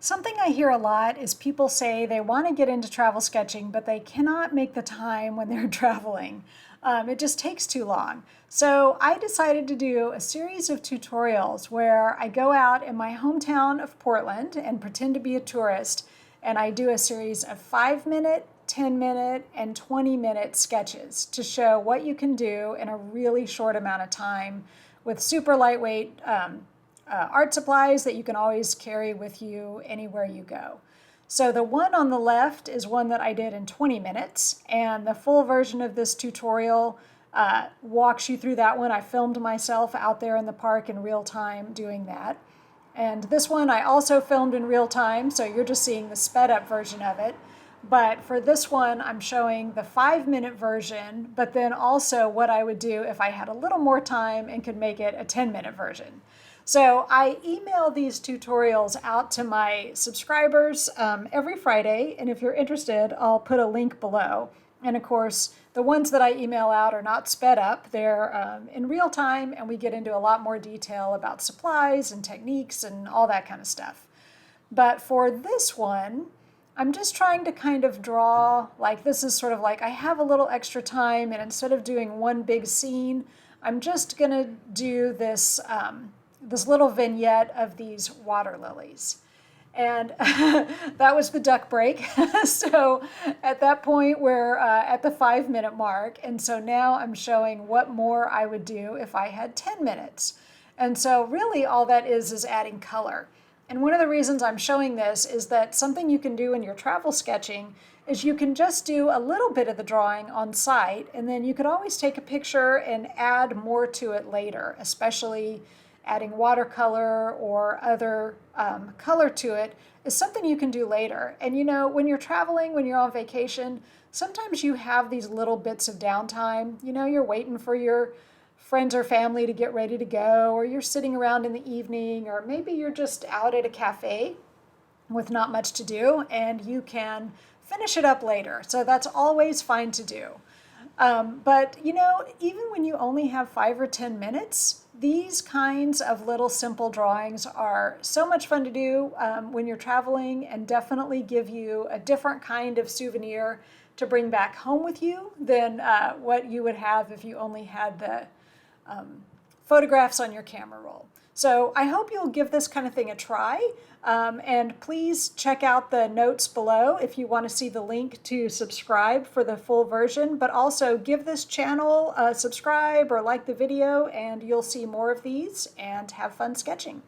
Something I hear a lot is people say they want to get into travel sketching, but they cannot make the time when they're traveling. It just takes too long. So I decided to do a series of tutorials where I go out in my hometown of Portland and pretend to be a tourist, and I do a series of 5-minute, 10-minute, and 20-minute sketches to show what you can do in a really short amount of time with super lightweight art supplies that you can always carry with you anywhere you go. So the one on the left is one that I did in 20 minutes, and the full version of this tutorial walks you through that one. I filmed myself out there in the park in real time doing that. And this one I also filmed in real time, so you're just seeing the sped up version of it. But for this one, I'm showing the 5-minute version, but then also what I would do if I had a little more time and could make it a 10-minute version. So I email these tutorials out to my subscribers every Friday, and if you're interested, I'll put a link below. And of course, the ones that I email out are not sped up. They're in real time, and we get into a lot more detail about supplies and techniques and all that kind of stuff. But for this one, I'm just trying to kind of draw, like this is sort of like I have a little extra time, and instead of doing one big scene, I'm just going to do this this little vignette of these water lilies. And that was the duck break. So at that point, we're at the 5-minute mark. And so now I'm showing what more I would do if I had 10 minutes. And so really all that is adding color. And one of the reasons I'm showing this is that something you can do in your travel sketching is you can just do a little bit of the drawing on site, and then you could always take a picture and add more to it later, especially adding watercolor or other color to it is something you can do later. And you know, when you're traveling, when you're on vacation, sometimes you have these little bits of downtime. You know, you're waiting for your friends or family to get ready to go, or you're sitting around in the evening, or maybe you're just out at a cafe with not much to do and you can finish it up later. So that's always fine to do. But you know, even when you only have 5 or 10 minutes, these kinds of little simple drawings are so much fun to do when you're traveling, and definitely give you a different kind of souvenir to bring back home with you than what you would have if you only had the photographs on your camera roll. So I hope you'll give this kind of thing a try. And please check out the notes below if you want to see the link to subscribe for the full version, but also give this channel a subscribe or like the video, and you'll see more of these and have fun sketching.